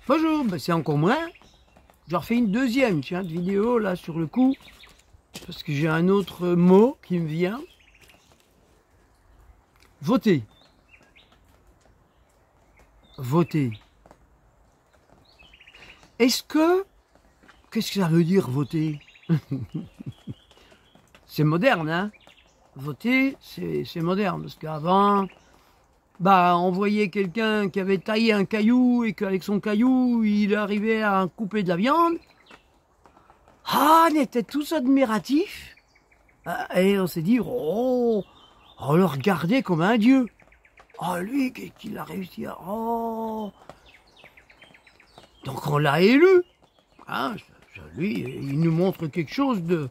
Bonjour, ben c'est encore moins. Je refais une deuxième vidéo là sur le coup. Parce que j'ai un autre mot qui me vient. Voter. Voter. Qu'est-ce que ça veut dire voter? C'est moderne, hein? Voter, c'est moderne. Parce qu'avant, on voyait quelqu'un qui avait taillé un caillou et qu'avec son caillou, il arrivait à couper de la viande. Ah, on était tous admiratifs. Et on s'est dit, oh, on le regardait comme un dieu. Oh, lui, qu'est-ce qu'il a réussi à... Oh. Donc on l'a élu. Hein, lui, il nous montre quelque chose de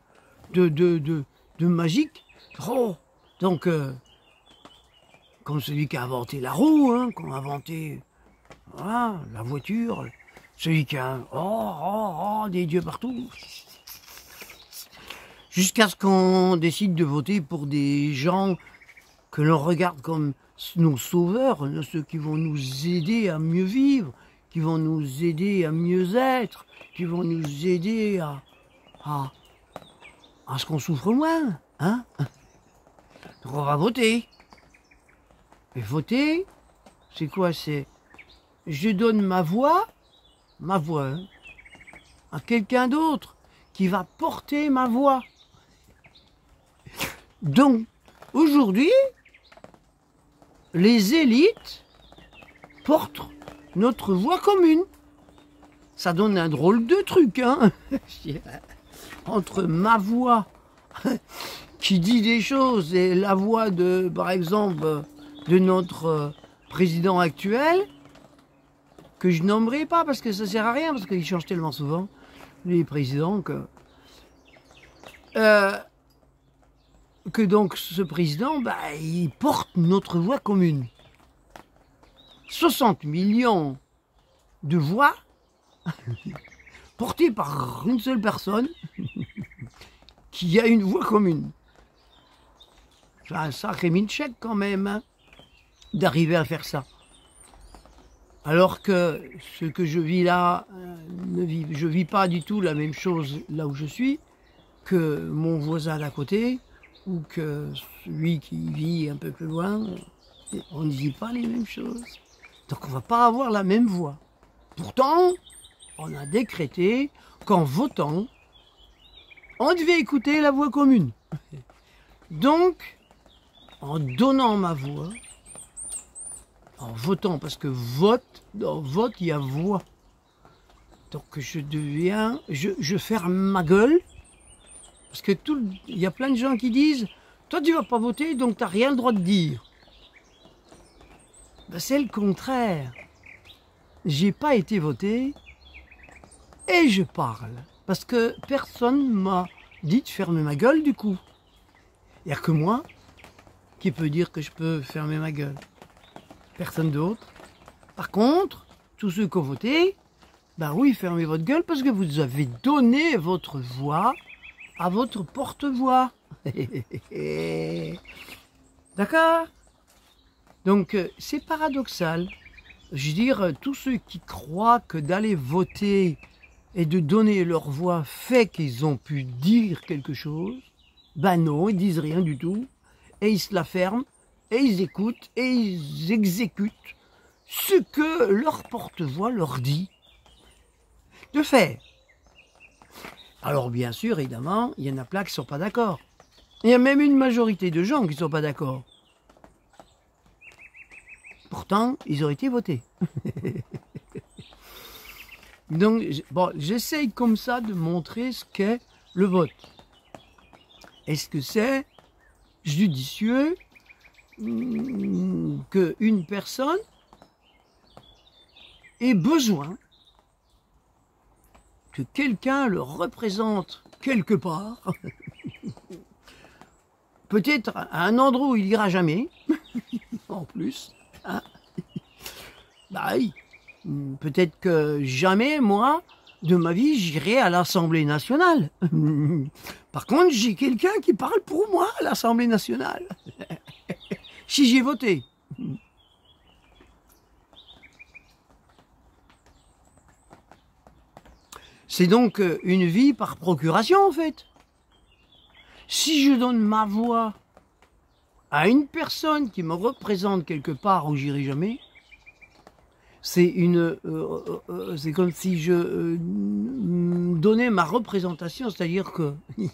magique. Oh. Donc, comme celui qui a inventé la roue, hein, qui a inventé voilà, la voiture, celui qui a... des dieux partout. Jusqu'à ce qu'on décide de voter pour des gens que l'on regarde comme nos sauveurs, ceux qui vont nous aider à mieux vivre, qui vont nous aider à mieux être, qui vont nous aider à ce qu'on souffre moins. Hein? Donc on va voter. Et voter, c'est quoi? C'est je donne ma voix hein, à quelqu'un d'autre qui va porter ma voix. Donc, aujourd'hui, les élites portent notre voix commune. Ça donne un drôle de truc, hein? Entre ma voix qui dit des choses et la voix de, par exemple, de notre président actuel, que je nommerai pas parce que ça sert à rien, parce qu'il change tellement souvent, les présidents, que donc ce président, il porte notre voix commune. 60 millions de voix portées par une seule personne qui a une voix commune. C'est un sacré mine-chèque quand même, hein, d'arriver à faire ça. Alors que ce que je vis là, je vis pas du tout la même chose là où je suis que mon voisin d'à côté, ou que celui qui vit un peu plus loin. On ne vit pas les mêmes choses. Donc on ne va pas avoir la même voix. Pourtant, on a décrété qu'en votant, on devait écouter la voix commune. Donc, en donnant ma voix, en votant, parce que dans vote, il y a voix. Donc je ferme ma gueule. Parce que il y a plein de gens qui disent « Toi, tu vas pas voter, donc tu n'as rien le droit de dire. » C'est le contraire. J'ai pas été voté et je parle. Parce que personne m'a dit de fermer ma gueule, du coup. Il n'y a que moi qui peut dire que je peux fermer ma gueule. Personne d'autre. Par contre, tous ceux qui ont voté, oui, fermez votre gueule parce que vous avez donné votre voix à votre porte-voix. D'accord? Donc, c'est paradoxal. Je veux dire, tous ceux qui croient que d'aller voter et de donner leur voix fait qu'ils ont pu dire quelque chose, non, ils disent rien du tout. Et ils se la ferment, et ils écoutent, et ils exécutent ce que leur porte-voix leur dit de faire. Alors bien sûr, évidemment, il y en a plein qui ne sont pas d'accord. Il y a même une majorité de gens qui ne sont pas d'accord. Pourtant, ils ont été votés. Donc, j'essaye comme ça de montrer ce qu'est le vote. Est-ce que c'est judicieux qu'une personne ait besoin que quelqu'un le représente quelque part, peut-être à un endroit où il ira jamais, en plus, hein. Oui. Peut-être que jamais, moi, de ma vie, j'irai à l'Assemblée nationale. Par contre, j'ai quelqu'un qui parle pour moi à l'Assemblée nationale. Si j'ai voté. C'est donc une vie par procuration, en fait. Si je donne ma voix à une personne qui me représente quelque part où j'irai jamais, c'est comme si je donnais ma représentation, c'est-à-dire que je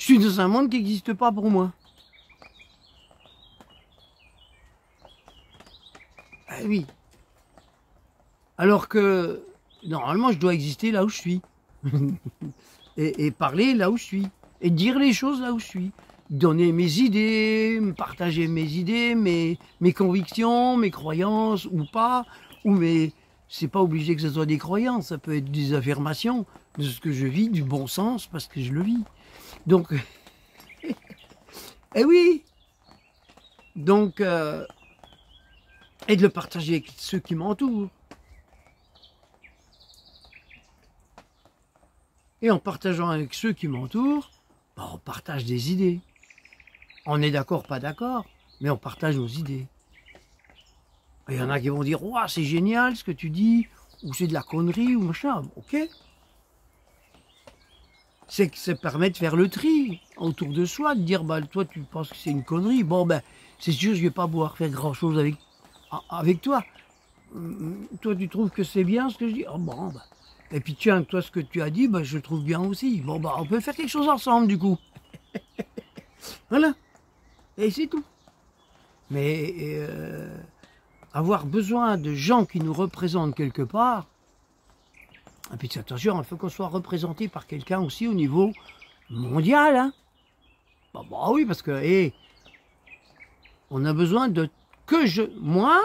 suis dans un monde qui n'existe pas pour moi. Ah oui. Alors que normalement je dois exister là où je suis. et parler là où je suis. Et dire les choses là où je suis. Donner mes idées, partager mes idées, mes convictions, mes croyances ou pas. C'est pas obligé que ce soit des croyances, ça peut être des affirmations de ce que je vis, du bon sens, parce que je le vis. Donc, eh oui. Donc, et de le partager avec ceux qui m'entourent. Et en partageant avec ceux qui m'entourent, ben on partage des idées. On est d'accord, pas d'accord, mais on partage nos idées. Il y en a qui vont dire « Ouah, c'est génial ce que tu dis », ou « c'est de la connerie », ou machin. Ok. C'est que ça permet de faire le tri autour de soi, de dire bah, « toi, tu penses que c'est une connerie, bon, ben, c'est sûr, je ne vais pas pouvoir faire grand-chose avec toi. Toi, tu trouves que c'est bien ce que je dis oh, bon, ben. Et puis tiens, toi, ce que tu as dit, ben, je le trouve bien aussi. Bon, ben, on peut faire quelque chose ensemble, du coup. » Voilà. Et c'est tout. Mais avoir besoin de gens qui nous représentent quelque part, et puis attention, il faut qu'on soit représenté par quelqu'un aussi au niveau mondial. Hein. Bah oui, parce que on a besoin de moi,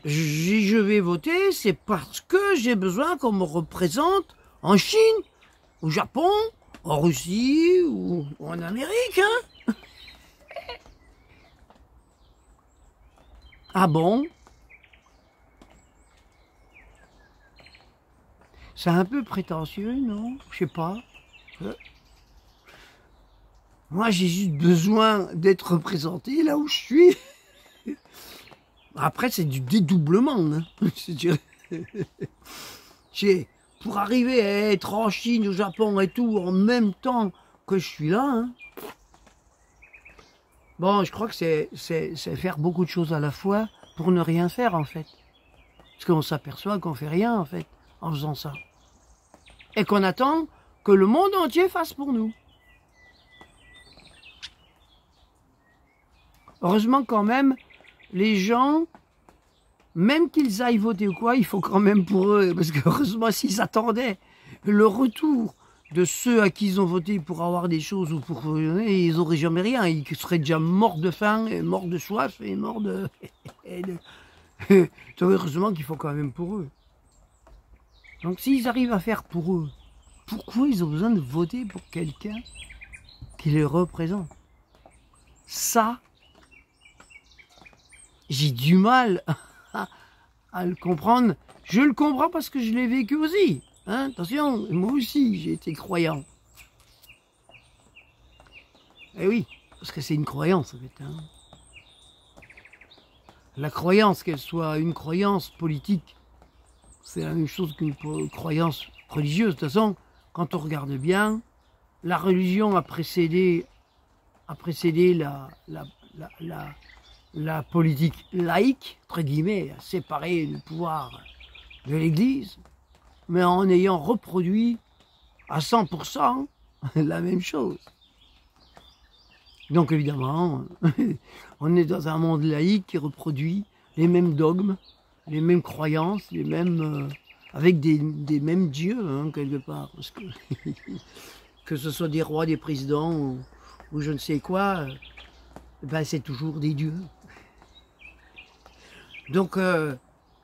si je vais voter, c'est parce que j'ai besoin qu'on me représente en Chine, au Japon, en Russie ou en Amérique. Hein. Ah bon? C'est un peu prétentieux, non? Je sais pas. Moi, j'ai juste besoin d'être représenté là où je suis. Après, c'est du dédoublement. Hein. Pour arriver à être en Chine, au Japon et tout, en même temps que je suis là. Hein. Bon, je crois que c'est faire beaucoup de choses à la fois pour ne rien faire, en fait. Parce qu'on s'aperçoit qu'on fait rien, en fait, en faisant ça. Et qu'on attend que le monde entier fasse pour nous. Heureusement quand même, les gens, même qu'ils aillent voter ou quoi, il faut quand même pour eux, parce que heureusement s'ils attendaient le retour de ceux à qui ils ont voté pour avoir des choses ou pour ils n'auraient jamais rien, ils seraient déjà morts de faim, et morts de soif et morts de... Heureusement qu'il faut quand même pour eux. Donc s'ils arrivent à faire pour eux, pourquoi ils ont besoin de voter pour quelqu'un qui les représente? Ça, j'ai du mal à le comprendre. Je le comprends parce que je l'ai vécu aussi. Hein, attention, moi aussi, j'ai été croyant. Eh oui, parce que c'est une croyance, en fait. Hein. La croyance, qu'elle soit une croyance politique, c'est la même chose qu'une croyance religieuse. De toute façon, quand on regarde bien, la religion a précédé la politique laïque, entre guillemets, à séparer le pouvoir de l'Église, mais en ayant reproduit à 100% la même chose. Donc évidemment, on est dans un monde laïque qui reproduit les mêmes dogmes, les mêmes croyances, les mêmes, avec des mêmes dieux, hein, quelque part. Parce que ce soit des rois, des présidents ou je ne sais quoi, ben c'est toujours des dieux. Donc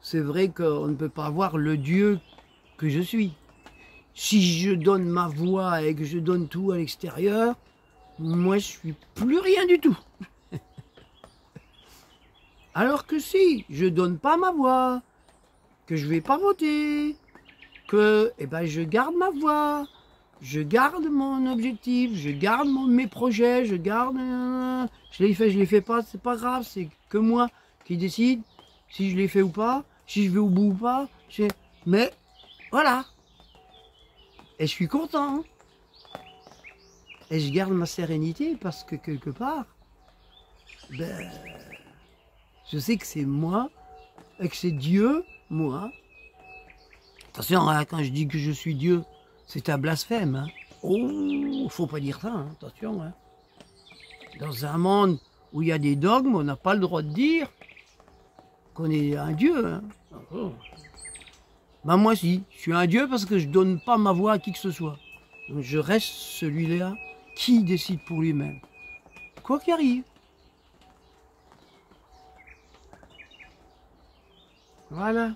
c'est vrai qu'on ne peut pas avoir le Dieu que je suis. Si je donne ma voix et que je donne tout à l'extérieur, moi je suis plus rien du tout. Alors que si je donne pas ma voix, que je vais pas voter, que je garde ma voix, je garde mon objectif, je garde mes projets, je les fais pas, c'est pas grave, c'est que moi qui décide si je les fais ou pas, si je vais au bout ou pas, mais voilà. Et je suis content. Et je garde ma sérénité parce que quelque part, ben, je sais que c'est moi et que c'est Dieu, moi. Attention, hein, quand je dis que je suis Dieu, c'est un blasphème. Hein. Oh, faut pas dire ça, hein, attention. Hein. Dans un monde où il y a des dogmes, on n'a pas le droit de dire qu'on est un Dieu. Hein. Oh. Ben moi si, je suis un Dieu parce que je donne pas ma voix à qui que ce soit. Donc je reste celui-là qui décide pour lui-même. Quoi qu'il arrive. Voilà.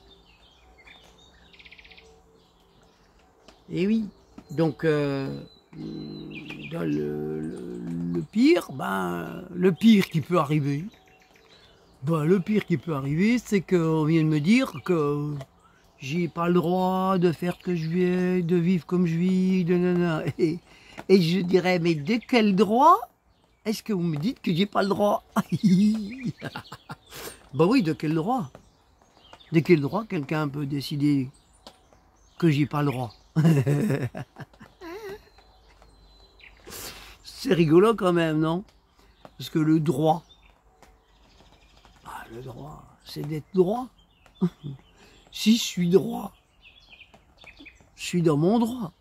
Et oui. Donc, dans le pire, ben, le pire qui peut arriver, c'est qu'on vient de me dire que j'ai pas le droit de faire ce que je veux, de vivre comme je vis, de nanana. Et je dirais, mais de quel droit est-ce que vous me dites que j'ai pas le droit? Bah oui, de quel droit? De quel droit quelqu'un peut décider que j'ai pas le droit? C'est rigolo quand même, non? Parce que le droit, c'est d'être droit. Si je suis droit, je suis dans mon droit.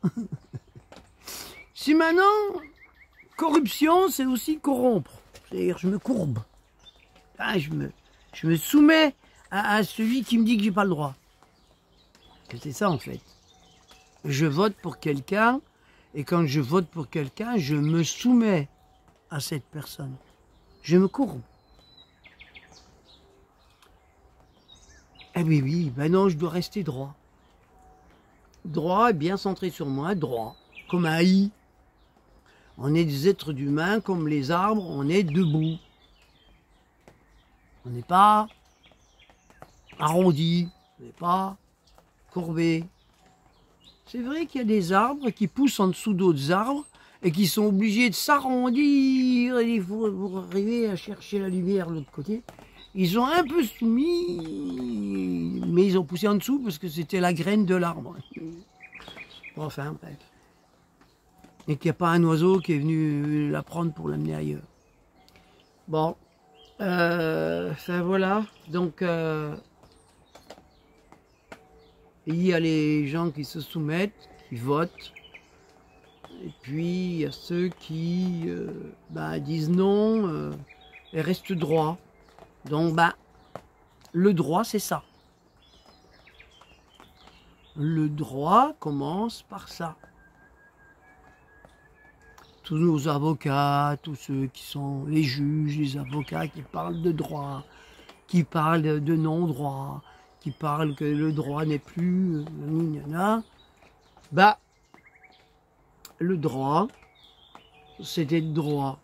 Si maintenant, corruption, c'est aussi corrompre. C'est-à-dire, je me courbe. Ah, je me soumets à celui qui me dit que j'ai pas le droit. C'est ça, en fait. Je vote pour quelqu'un, et quand je vote pour quelqu'un, je me soumets à cette personne. Je me courbe. Eh oui, oui, ben non, je dois rester droit. Droit, bien centré sur moi, droit. Comme un I. On est des êtres humains, comme les arbres, on est debout. On n'est pas arrondi, on n'est pas courbé. C'est vrai qu'il y a des arbres qui poussent en dessous d'autres arbres et qui sont obligés de s'arrondir pour arriver à chercher la lumière de l'autre côté. Ils ont un peu soumis, mais ils ont poussé en dessous parce que c'était la graine de l'arbre. Enfin, bref. Et qu'il n'y a pas un oiseau qui est venu la prendre pour l'amener ailleurs. Bon, enfin voilà. Donc, il y a les gens qui se soumettent, qui votent. Et puis, il y a ceux qui disent non et restent droits. Donc, le droit, c'est ça. Le droit commence par ça. Tous nos avocats, tous ceux qui sont les juges, les avocats qui parlent de droit, qui parlent de non-droit, qui parlent que le droit n'est plus, le droit, c'est d'être droit.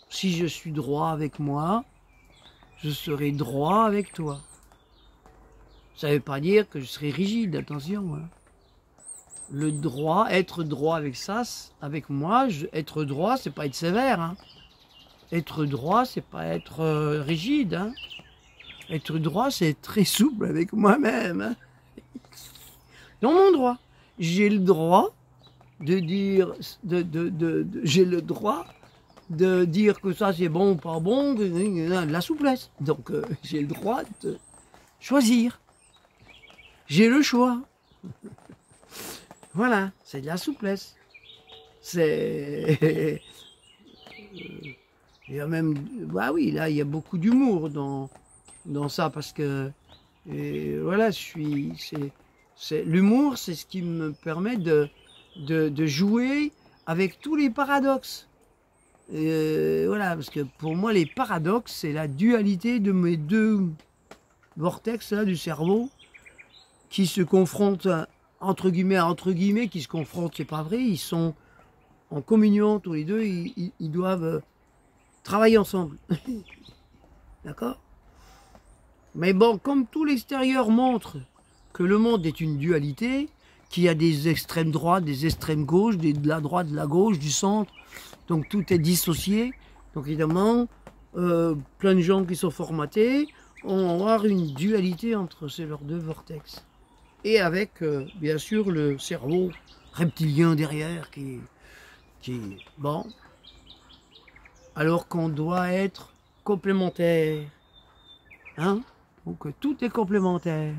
Si je suis droit avec moi, je serai droit avec toi. Ça ne veut pas dire que je serai rigide, attention. Hein. Le droit, être droit avec ça, avec moi, être droit, c'est pas être sévère. Hein. Être droit, c'est pas être rigide. Hein. Être droit, c'est être très souple avec moi-même. Hein. Dans mon droit, j'ai le droit de dire, j'ai le droit de dire que ça c'est bon ou pas bon, la souplesse. Donc j'ai le droit de choisir. J'ai le choix. Voilà, c'est de la souplesse. C'est... Il y a même... Bah oui, là, il y a beaucoup d'humour dans ça, parce que... voilà, l'humour, c'est ce qui me permet de jouer avec tous les paradoxes. Voilà, parce que pour moi, les paradoxes, c'est la dualité de mes deux vortex là, du cerveau qui se confrontent, entre guillemets, qui se confrontent, c'est pas vrai, ils sont en communion tous les deux, ils doivent travailler ensemble. D'accord? Mais bon, comme tout l'extérieur montre que le monde est une dualité, qu'il y a des extrêmes droites, des extrêmes gauches, de la droite, de la gauche, du centre, donc tout est dissocié. Donc évidemment, plein de gens qui sont formatés vont avoir une dualité entre leurs deux vortex. et avec, bien sûr, le cerveau reptilien derrière qui est bon, alors qu'on doit être complémentaire, hein? Donc tout est complémentaire.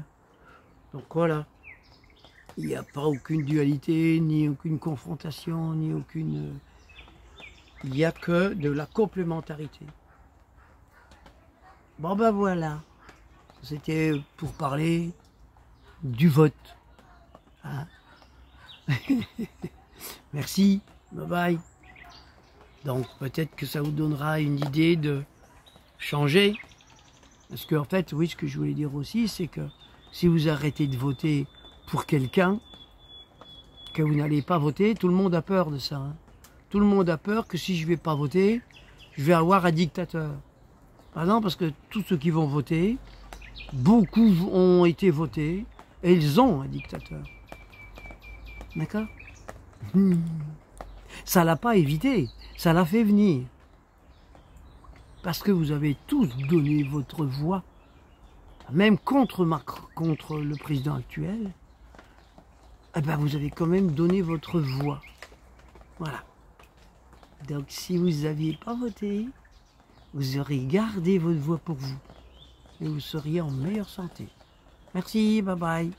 Donc voilà, il n'y a pas aucune dualité, ni aucune confrontation, ni aucune... Il n'y a que de la complémentarité. Bon ben voilà, c'était pour parler du vote. Hein? Merci, bye bye. Donc peut-être que ça vous donnera une idée de changer. Parce qu'en fait, oui, ce que je voulais dire aussi, c'est que si vous arrêtez de voter pour quelqu'un, que vous n'allez pas voter, tout le monde a peur de ça. Hein. Tout le monde a peur que si je ne vais pas voter, je vais avoir un dictateur. Ah non, parce que tous ceux qui vont voter, beaucoup ont été votés et ils ont un dictateur. D'accord? Ça l'a pas évité, ça l'a fait venir. Parce que vous avez tous donné votre voix, même contre le président actuel, eh ben vous avez quand même donné votre voix. Voilà. Donc si vous n'aviez pas voté, vous aurez gardé votre voix pour vous. Et vous seriez en meilleure santé. Merci, bye bye.